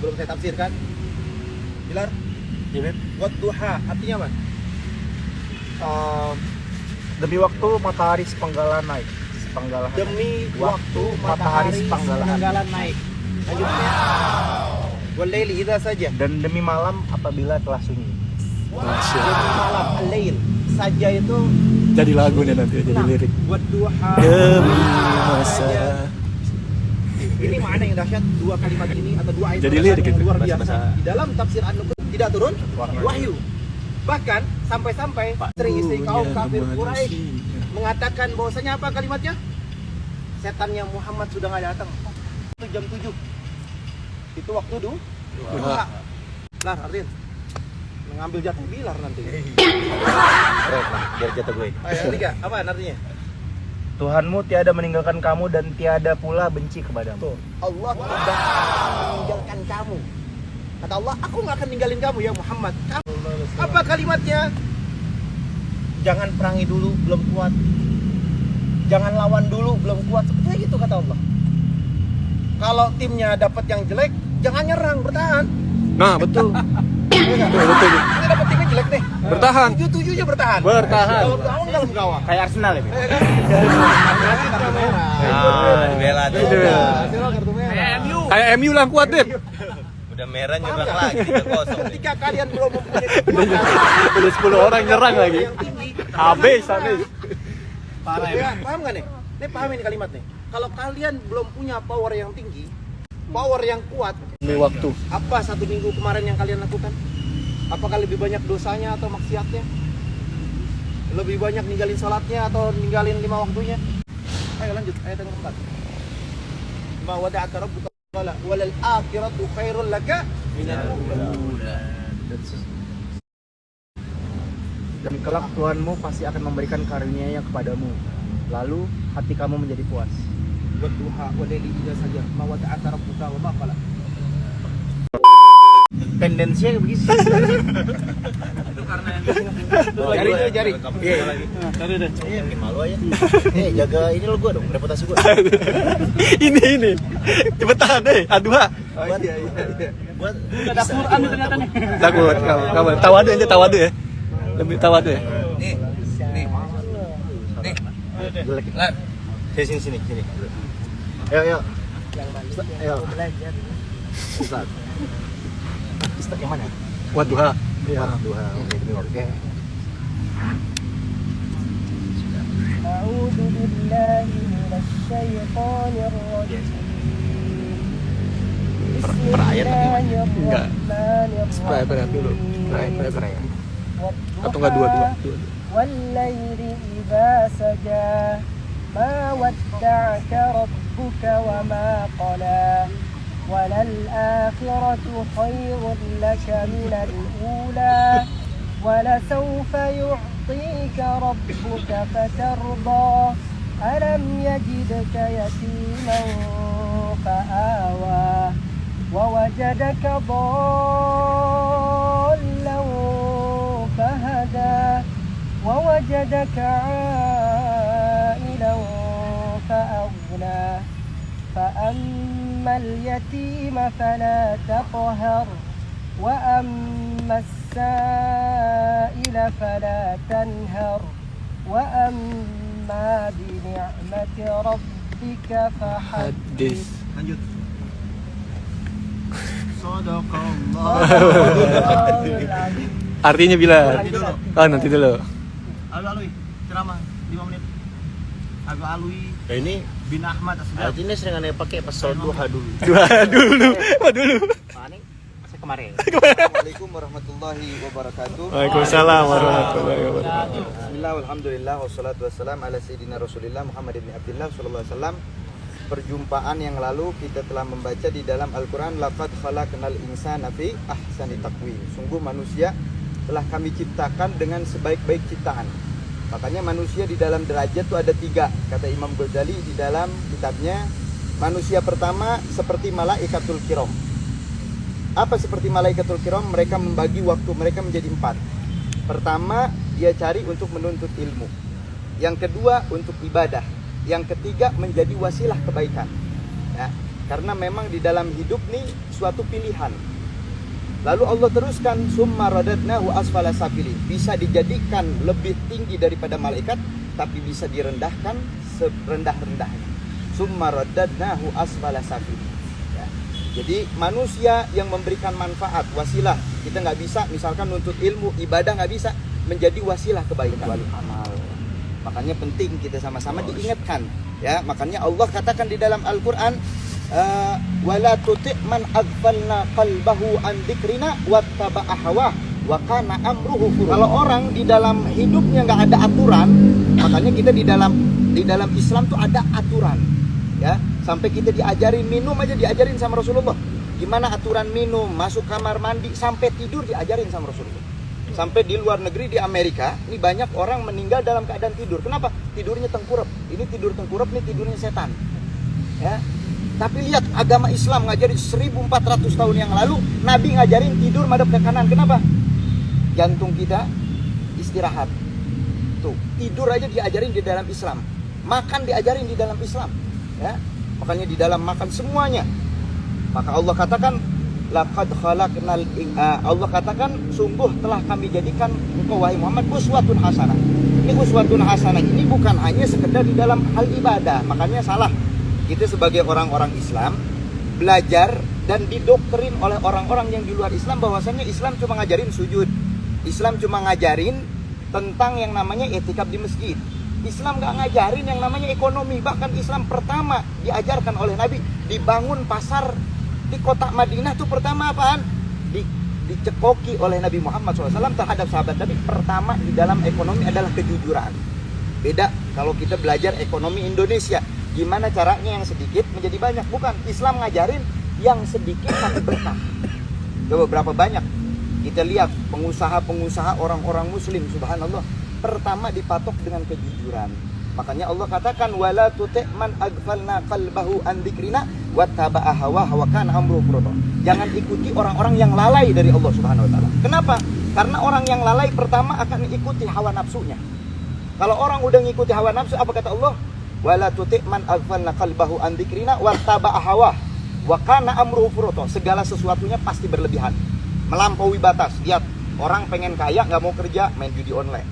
Belum saya tafsirkan. Bilar? Iya, Wadduha artinya apa? demi waktu matahari sepenggalan naik. Sepenggalan. Demi waktu matahari sepenggalan naik. Lanjutnya. Walaili idza saja. Dan demi malam apabila telah sunyi. Demi malam al-lail. Saja itu Jadi lagu nih nanti, jadi nah, lirik. Wadduha. Demi masa. Ini mana yang dahsyat, dua kalimat ini atau dua ayat Jadi berdasar lirik yang itu, luar bahasa- biasa. Di dalam tafsir An-Nukut tidak turun wahyu. Bahkan sampai-sampai istri kaum kafir Quraisy mengatakan bahwasanya apa kalimatnya? Setannya Muhammad sudah nggak datang. Itu jam 7. Itu waktu duha. Lar, Ardin. Mengambil jatah Bilar nanti. Keren lah, biar jatuh gue. Ayo, tiga. Apa artinya? Tuhanmu tiada meninggalkan kamu dan tiada pula benci kepadamu. Tuh, Allah tidak meninggalkan kamu. Kata Allah, aku nggak akan ninggalin kamu ya Muhammad. Apa kalimatnya? Jangan perangi dulu, belum kuat. Jangan lawan dulu, belum kuat. Sepertinya gitu kata Allah. Kalau timnya dapat yang jelek, jangan nyerang, bertahan. Nah, betul. Betul. Kita dapat timnya jelek nih. Bertahan. 7-7-nya bertahan. Bertahan. Dalam gawang, dalam gawang. Kayak Arsenal ya, Bi? Berarti kartu merah. Bela tuh. Arsenal kartu merah. Kayak MU lah kuat, Dit. Udah merah Paham nyebrang nggak? lagi 3-0. Ketika kalian belum mempunyai kekuatan Udah 10 orang nyerang lagi. yang tinggi, Habis. parah ya. Paham nggak nih? Nih paham ini kalimat nih. Kalau kalian belum punya power yang tinggi, power yang kuat, Demi waktu. apa 1 minggu kemarin yang kalian lakukan? Apakah lebih banyak dosanya atau maksiatnya? Lebih banyak ninggalin sholatnya atau ninggalin 5 waktunya? Ayo lanjut, ayat yang keempat. Ma wada'aka rabbuka qala walal akhiratu khairul laka minal ula. Dan kelak Tuhanmu pasti akan memberikan karunia-Nya kepadamu. Lalu hati kamu menjadi puas. Wadduha walaili idza saja ma wada'aka rabbuka wa ma qala. Tendensinya begitu. Jari itu jari. Iya, bikin malu aja. Jaga ini lo gua dong, reputasi gua. Ini. Cepetan deh, aduh. Buat Ada Quran ternyata nih. Takut kamu. Tawadu aja, tawadu ya. Lebih tawadu ya. nih. Nih. Jelek. Lan. Sini. Ayo. Ayo. Ustaz. Ustaz yang mana? Waduh. Iya. Oke. أعوذ بالله من الشيطان الرجيم بسم perayaan الله enggak. الرحمن Perayaan dulu. الرحيم Perayaan. والضحى Atau enggak dua. والليل إذا سجى ما ودعك ربك وما قلى وللآخرة خير لك من الأولى ولسوف يعطيك ربك فترضى ألم يجدك يتيما فآوى ووجدك ضالا فهدى ووجدك عائلا فأغنى فأما اليتيم فلا تقهر وأما السائل فلا تنهر وأما بنعمة ربك فحدث. Lanjut. Artinya bila. Nanti dulu. Alui ceramah 5 menit. Alui ini bin Ahmad Asdaq. artinya sering aneh pakai pas sholat duha dulu. Dulu. Panik saya kemarin. Assalamualaikum warahmatullahi wabarakatuh. Waalaikumsalam warahmatullahi wabarakatuh. Bismillah, alhamdulillah, wassalatu wassalam ala sayyidina Rasulillah Muhammad ibn Abdillah sallallahu alaihi wasallam. Perjumpaan yang lalu kita telah membaca di dalam Al-Quran laqad khalaqnal insana fi ahsani taqwim. Sungguh manusia telah kami ciptakan dengan sebaik-baik ciptaan. Makanya manusia di dalam derajat itu ada 3, kata Imam Ghazali di dalam kitabnya. Manusia pertama seperti malaikatul kiram. Apa seperti malaikatul kiram? Mereka membagi waktu mereka menjadi 4. Pertama, dia cari untuk menuntut ilmu. Yang kedua, untuk ibadah. Yang ketiga, menjadi wasilah kebaikan. Ya. Karena memang di dalam hidup nih suatu pilihan. Lalu Allah teruskan, summa radadnahu asfala safilin. Bisa dijadikan lebih tinggi daripada malaikat, tapi bisa direndahkan serendah-rendahnya. Summa radadnahu asfala safilin. Ya. Jadi manusia yang memberikan manfaat, wasilah. Kita nggak bisa, misalkan nuntut ilmu, ibadah nggak bisa menjadi wasilah kebaikan. Amal. Makanya penting kita sama-sama diingatkan. Ya, makanya Allah katakan di dalam Al-Quran, wala tuti' man aghfalna qalbahu an dzikrina wattaba'a hawah wa kana amruhu furata. Kalau orang di dalam hidupnya nggak ada aturan, makanya kita di dalam Islam tuh ada aturan. Ya, sampai kita diajarin minum aja diajarin sama Rasulullah. Gimana aturan minum, masuk kamar mandi, sampai tidur diajarin sama Rasulullah. Sampai di luar negeri, di Amerika, ini banyak orang meninggal dalam keadaan tidur. Kenapa? Tidurnya tengkurap. Ini tidur tengkurap, ini tidurnya setan. Ya. Tapi lihat, agama Islam ngajarin 1400 tahun yang lalu, Nabi ngajarin tidur madep ke kanan. Kenapa? Jantung kita istirahat. Tuh, tidur aja diajarin di dalam Islam. Makan diajarin di dalam Islam. Ya. Makanya di dalam makan semuanya. Maka Allah katakan, laqad khalaqnal Allah katakan, sungguh telah kami jadikan engkau wahai Muhammad uswatun hasanah. Ini uswatun hasanah ini bukan hanya sekedar di dalam hal ibadah. Makanya salah. Kita sebagai orang-orang Islam belajar dan didoktrin oleh orang-orang yang di luar Islam bahwasanya Islam cuma ngajarin sujud. Islam cuma ngajarin tentang yang namanya etikaf di masjid. Islam nggak ngajarin yang namanya ekonomi. Bahkan Islam pertama diajarkan oleh Nabi, dibangun pasar di kota Madinah tuh pertama apaan? Dicekoki oleh Nabi Muhammad SAW terhadap sahabat Nabi. Pertama di dalam ekonomi adalah kejujuran. Beda kalau kita belajar ekonomi Indonesia. Gimana caranya yang sedikit menjadi banyak? Bukan, Islam ngajarin yang sedikit tapi berkah. Coba berapa banyak kita lihat pengusaha-pengusaha orang-orang muslim, subhanallah, pertama dipatok dengan kejujuran. Makanya Allah katakan, wala tuti' man aghfalna qalbahu an dzikrina wattaba'a hawahu wa kana amruhu furata. Jangan ikuti orang-orang yang lalai dari Allah Subhanahu wa taala. Kenapa? Karena orang yang lalai pertama akan ikuti hawa nafsunya. Kalau orang udah ngikuti hawa nafsu, apa kata Allah? Wala tuti' man aghfalna qalbahu an dzikrina wattaba'a hawahu wa kana amruhu furata. Segala sesuatunya pasti berlebihan, melampaui batas. Lihat, orang pengen kaya nggak mau kerja, main judi online.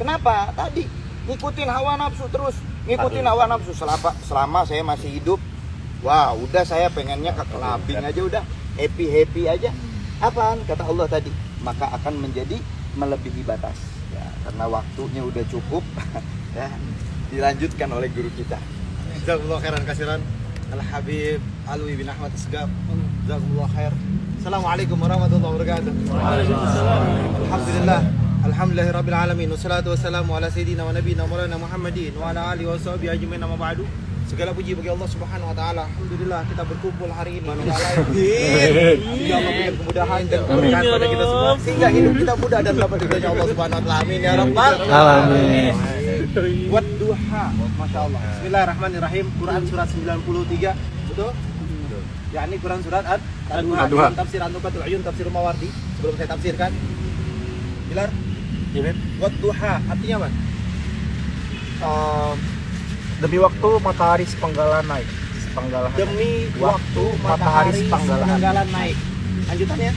Kenapa? Tadi ngikutin hawa nafsu terus, ngikutin hawa nafsu selama saya masih hidup. Wah, udah saya pengennya ke clubbing aja, udah happy aja. Apaan? Kata Allah tadi, maka akan menjadi melebihi batas. Ya, karena waktunya udah cukup. Ya, dilanjutkan oleh guru kita. Jazakumullah khairan kasiran. Al-Habib Alwi bin Ahmad Asgaf. Jazakumullah khair. Assalamualaikum warahmatullahi wabarakatuh. Alhamdulillah. Alhamdulillahirabbil alamin. Wassalatu wassalamu ala sayyidina wa nabiyina Maulana Muhammadin wa ala alihi washabihi ajmain, amma ba'du. Segala puji bagi Allah Subhanahu wa taala. Alhamdulillah kita berkumpul hari ini. Semoga Allah berikan kemudahan dan keberkahan pada kita semua sehingga hidup kita mudah dan dapat ridhonya Allah Subhanahu wa taala. Amin ya rabbal alamin. Wadduha. Masyaallah. Bismillahirrahmanirrahim. Quran surat 93. Betul? Ya, ini Quran surat Ad-Duha. Tafsir An-Nukatul Uyun, tafsir Mawardi. Sebelum saya tafsirkan, Bilar, Wadduha artinya apa? Demi waktu matahari sepenggalan naik. Demi waktu matahari sepenggalan naik. Lanjutannya,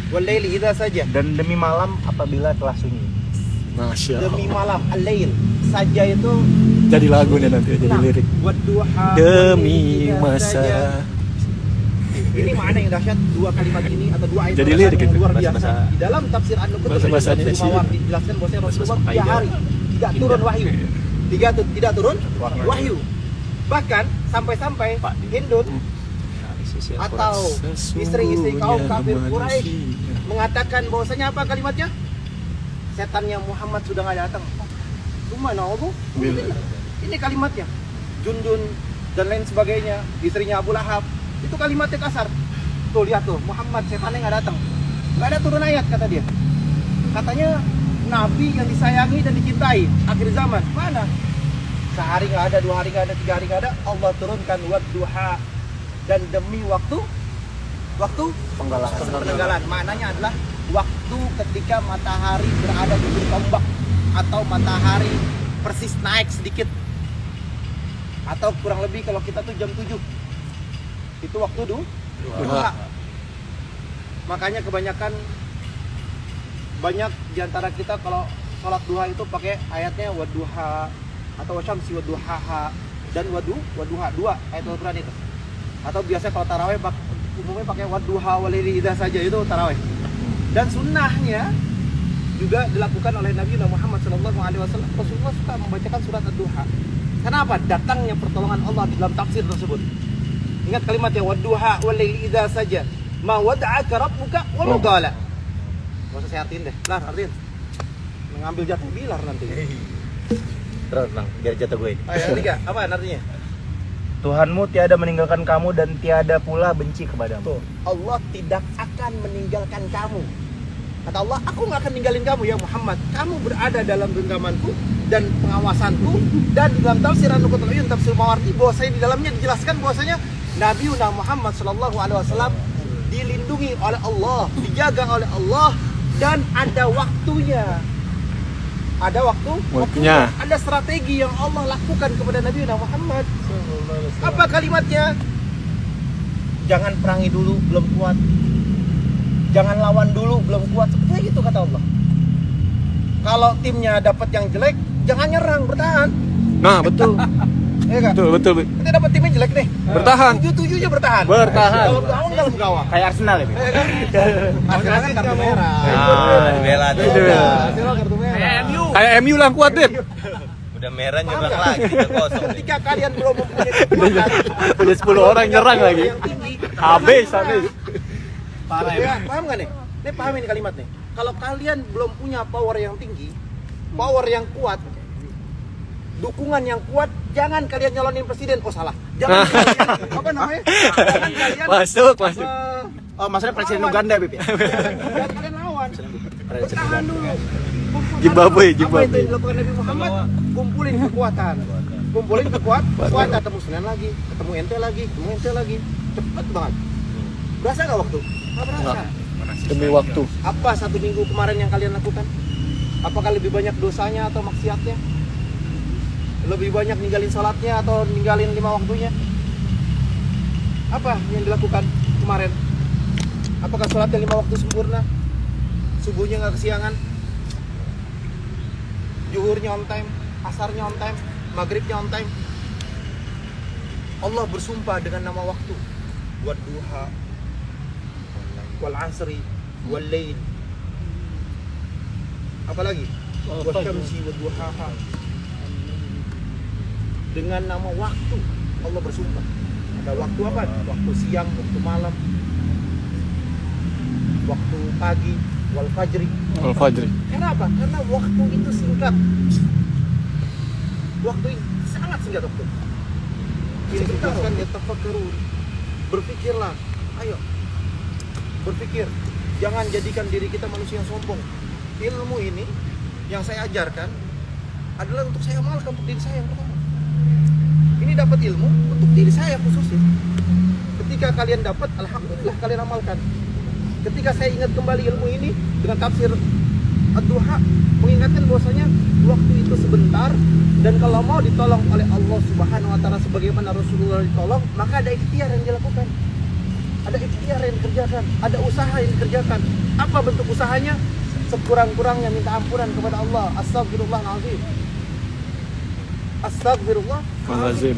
Wal-laili idza saja. Dan demi malam apabila telah sunyi. Masya Allah. Demi malam, al-lail. Saja itu Jadi lagu nih nanti, jadi lirik. Wadduha. Demi masa. Ini makna yang dahsyat, dua kalimat ini atau dua ayat Jadi yang lirik itu, luar bahasa- biasa. Di dalam tafsir An-Nukatul Uyun, bahasa-bahasanya tafsir di sini. Mawardi dijelaskan bahwasanya Rasulullah 3 hari tidak turun wahyu. Tidak turun wahyu. Bahkan sampai-sampai Hindun atau istri-istri kaum kafir Quraisy mengatakan bahwasanya apa kalimatnya? Setannya Muhammad sudah nggak datang. Cuma naudzu. Ini kalimatnya. Jundun dan lain sebagainya, istrinya Abu Lahab, itu kalimatnya kasar. Tuh lihat tuh, Muhammad setannya nggak datang. Nggak ada turun ayat kata dia. Katanya Nabi yang disayangi dan dicintai akhir zaman. Mana? Sehari nggak ada, 2 hari nggak ada, 3 hari nggak ada. Allah turunkan wadduha, dan demi waktu penenggalan. Maknanya adalah waktu ketika matahari berada di ujung tombak atau matahari persis naik sedikit, atau kurang lebih kalau kita tuh jam 7 itu waktu duha. Makanya kebanyakan banyak diantara kita kalau sholat duha itu pakai ayatnya wadduha atau wasyamsi wadduhaha dan wadduha, dua ayat Al-Quran itu. Atau biasanya kalau tarawih umumnya pakai wadduha walaili idza saja, itu tarawih. Dan sunnahnya juga dilakukan oleh Nabi Muhammad SAW. Rasulullah suka membacakan surat ad-duha. Kenapa? Datangnya pertolongan Allah di dalam tafsir tersebut. Ingat kalimatnya wadduha walaili idza saja ma wada'aka rabbuka wa ma qala. Enggak usah saya artiin deh. Lar, artiin. Mengambil jatuh Bilar nanti. Terus bang, biar jatuh gue. Ayat ketiga, apa artinya? Tuhanmu tiada meninggalkan kamu dan tiada pula benci kepadamu. Tuh, Allah tidak akan meninggalkan kamu. Kata Allah, aku nggak akan ninggalin kamu ya Muhammad. Kamu berada dalam genggamanku dan pengawasanku. Dan di dalam tafsir An-Nuqatul Uyun, tafsir Mawardi, bahwasanya di dalamnya dijelaskan bahwasanya Nabi Muhammad SAW dilindungi oleh Allah, dijaga oleh Allah, dan ada waktunya. Ada waktunya. Ada strategi yang Allah lakukan kepada Nabi Muhammad. Apa kalimatnya? Jangan perangi dulu, belum kuat. Jangan lawan dulu, belum kuat. Sepertinya gitu kata Allah. Kalau timnya dapat yang jelek, jangan nyerang, bertahan. Nah, betul. Iya kan? Betul. Kita dapat tim yang jelek nih. Bertahan. 7-7 nya bertahan. Dalam gawang, dalam gawang. Kayak Arsenal ya, Bang? Iya kan? Arsenal kan kartu merah. Dibela tuh. Arsenal kartu merah. Kayak MU lah kuat, Dit. Udah merah nyerang lagi, kita kosong. Ketika kalian belum mempunyai kekuatan, Udah 10 orang nyerang lagi. yang tinggi, Habis. parah ya. Paham nggak nih? Nih paham ini kalimat nih. Kalau kalian belum punya power yang tinggi, power yang kuat, dukungan yang kuat, jangan kalian nyalonin presiden. Oh salah. Jangan kalian, apa namanya? Jangan kalian Masuk. Oh, maksudnya presiden Uganda, Bib ya? Jangan kalian lawan. Bertahan dulu. Zimbabwe. Apa itu yang dilakukan Nabi Muhammad? Kumpulin kekuatan. Kumpulin kekuatan. Ketemu Senin lagi, ketemu ente lagi. Cepet banget. Berasa nggak waktu? Nggak berasa. Demi waktu. Apa 1 minggu kemarin yang kalian lakukan? Apakah lebih banyak dosanya atau maksiatnya? Lebih banyak ninggalin sholatnya atau ninggalin 5 waktunya? Apa yang dilakukan kemarin? Apakah sholatnya 5 waktu sempurna? Subuhnya nggak kesiangan? Zuhurnya on time? Asarnya on time? Maghribnya on time? Allah bersumpah dengan nama waktu. Wadduha wal asri wal lail. Apalagi? Wasyamsi wadduhaha. Dengan nama waktu Allah bersumpah. Ada waktu apa? Waktu siang, waktu malam, waktu pagi, wal fajri. Kenapa? Karena waktu itu singkat. Waktu ini sangat singkat waktu. Ini dijelaskan ya tafakkarun. Berpikirlah. Ayo. Berpikir. Jangan jadikan diri kita manusia yang sombong. Ilmu ini yang saya ajarkan adalah untuk saya amalkan, untuk diri saya yang pertama. Ini dapat ilmu untuk diri saya khususnya. Ketika kalian dapat, alhamdulillah kalian amalkan. Ketika saya ingat kembali ilmu ini dengan tafsir ad-duha, mengingatkan bahwasanya waktu itu sebentar, dan kalau mau ditolong oleh Allah Subhanahu wa taala sebagaimana Rasulullah ditolong, maka ada ikhtiar yang dilakukan. Ada ikhtiar yang dikerjakan, ada usaha yang dikerjakan. Apa bentuk usahanya? Sekurang-kurangnya minta ampunan kepada Allah. Astagfirullahaladzim. Astagfirullahaladzim.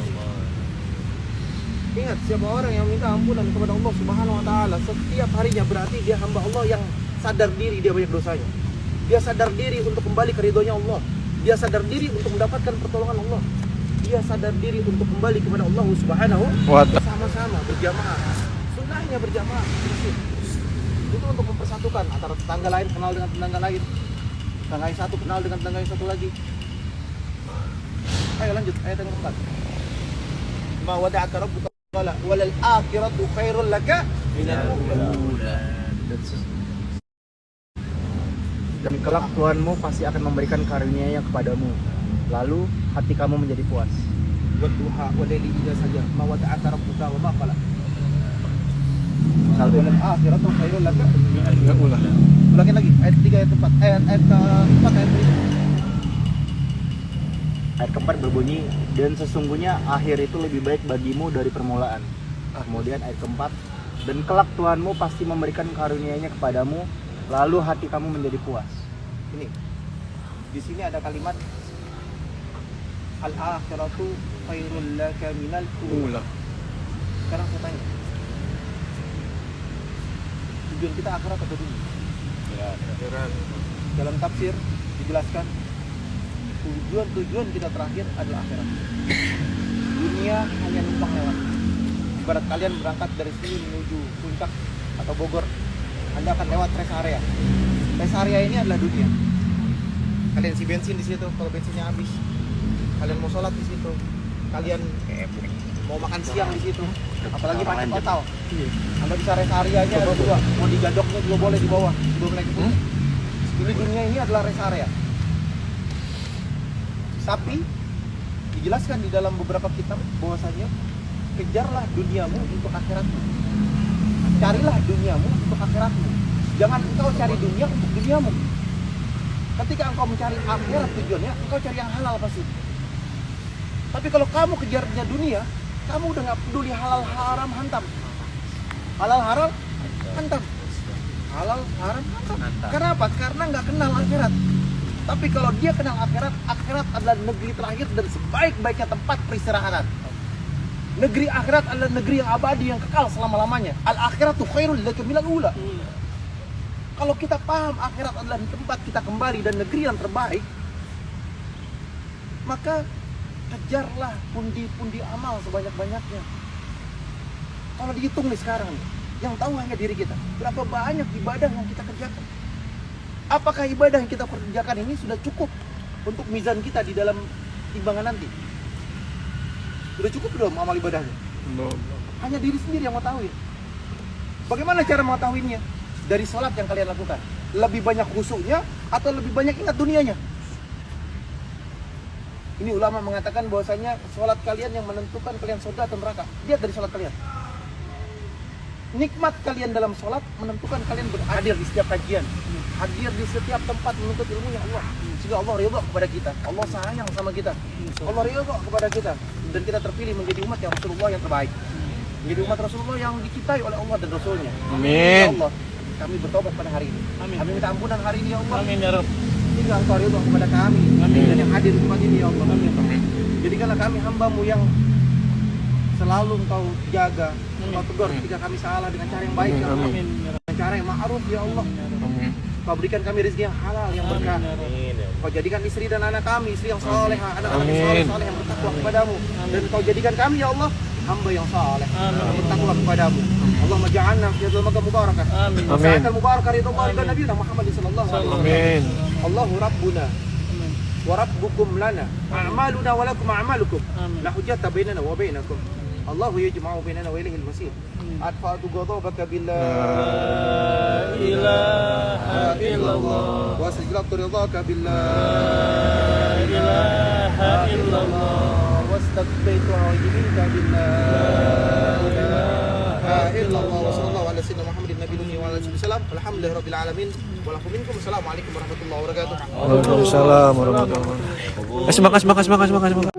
Ingat, siapa orang yang minta ampunan kepada Allah Subhanahu wa taala setiap harinya, berarti dia hamba Allah yang sadar diri dia banyak dosanya. Dia sadar diri untuk kembali ke ridhonya Allah. Dia sadar diri untuk mendapatkan pertolongan Allah. Dia sadar diri untuk kembali kepada Allah Subhanahu wa taala. Sama-sama berjamaah. Sunnahnya berjamaah. Itu untuk mempersatukan antara tetangga lain kenal dengan tetangga lain. Tetangga yang satu kenal dengan tetangga yang satu lagi. Ayo lanjut ayat yang keempat. Ma wada'aka rabbuka qala walal akhiratu khairul laka minal ula. Dan kelak Tuhanmu pasti akan memberikan karunia-Nya kepadamu. Lalu hati kamu menjadi puas. Wadduha walaili idza saja ma wada'aka rabbuka wa ma qala. Saldo. Walal akhiratu khairul laka minal Ulah. Ulangin lagi ayat 3 ayat 4 ayat keempat ayat 5. Ayat keempat berbunyi, dan sesungguhnya akhir itu lebih baik bagimu dari permulaan. Kemudian ayat keempat, dan kelak Tuhanmu pasti memberikan karunia-Nya kepadamu, lalu hati kamu menjadi puas. Ini di sini ada kalimat al-akhiratu khairul laka minal ula. Sekarang saya tanya, tujuan kita akhirat atau dunia? Dalam tafsir dijelaskan tujuan kita terakhir adalah akhirat. Dunia hanya numpang lewat. Ibarat kalian berangkat dari sini menuju puncak atau Bogor, Anda akan lewat rest area. Rest area ini adalah dunia. Kalian isi bensin di situ, kalau bensinnya habis, kalian mau sholat di situ, kalian mau makan siang di situ, apalagi macet total. Anda bisa rest areanya ada dua, mau digadoknya juga boleh di bawah sebelum naik ke puncak. Jadi dunia ini adalah rest area. Tapi dijelaskan di dalam beberapa kitab bahwasanya kejarlah duniamu untuk akhiratmu. Carilah duniamu untuk akhiratmu. Jangan engkau cari dunia untuk duniamu. Ketika engkau mencari akhirat tujuannya, engkau cari yang halal pasti. Tapi kalau kamu kejarnya dunia, kamu udah nggak peduli halal haram hantam. Halal haram hantam. Halal haram hantam. Kenapa? Karena nggak kenal akhirat. Tapi kalau dia kenal akhirat, akhirat adalah negeri terakhir dan sebaik-baiknya tempat peristirahatan. Negeri akhirat adalah negeri yang abadi, yang kekal selama-lamanya. Al-akhiratu khairul laka minal ula. Kalau kita paham akhirat adalah tempat kita kembali dan negeri yang terbaik, maka kejarlah pundi-pundi amal sebanyak-banyaknya. Kalau dihitung nih sekarang, yang tahu hanya diri kita. Berapa banyak ibadah yang kita kerjakan? Apakah ibadah yang kita kerjakan ini sudah cukup untuk mizan kita di dalam timbangan nanti? Sudah cukup belum amal ibadahnya? Hanya diri sendiri yang mengetahui. Bagaimana cara mengetahuinya? Dari sholat yang kalian lakukan. Lebih banyak khusyuknya atau lebih banyak ingat dunianya? Ini ulama mengatakan bahwasanya sholat kalian yang menentukan kalian surga atau neraka. Lihat dari sholat kalian. Nikmat kalian dalam sholat menentukan kalian berhadir di setiap kajian, hadir di setiap tempat menuntut ilmunya Allah. Sehingga Allah ridha kepada kita, Allah sayang sama kita, Allah ridha kepada kita, dan kita terpilih menjadi umat yang Rasulullah yang terbaik, menjadi umat Rasulullah yang dicintai oleh Allah dan Rasulnya. Amin. Ya Allah, kami bertobat pada hari ini. Amin. Kami minta ampunan hari ini ya Allah. Amin ya Rabb. Sehingga Engkau ridha kepada kami. Amin. Dan yang hadir di tempat ini ya Allah. Amin. Jadikanlah kami hamba-Mu yang selalu Engkau jaga, Engkau tegur ketika kami salah dengan cara yang baik ya Allah. Dengan cara yang ma'ruf ya Allah. Kau berikan kami rezeki yang halal, yang berkah. Kau jadikan istri dan anak kami istri yang saleh, anak-anak yang saleh yang bertakwa kepadamu. Dan Kau jadikan kami ya Allah hamba yang saleh, yang bertakwa kepadamu. Allahumma ja'alna fi dzulmaka mubarakah. Amin. Sa'atan mubarakah ridha dan Nabi Muhammad sallallahu alaihi wasallam. Amin. Allahu rabbuna wa rabbukum lana a'maluna wa lakum a'malukum. La hujjata bainana wa bainakum. Allahu yajma'u bainana wa ilaihi al-masir. Adfa'tu ghadabaka billah la ilaha illallah wa asjadtu ridhaka billah la ilaha illallah wa astaqbaitu wajibika billah la ilaha illallah wa sallallahu ala sayyidina Muhammadin nabiyyi wa ala alihi wasallam. Alhamdulillahirabbil alamin. Wa lakum minkum. Assalamualaikum warahmatullahi wabarakatuh. Waalaikumsalam warahmatullahi wabarakatuh. Semangat.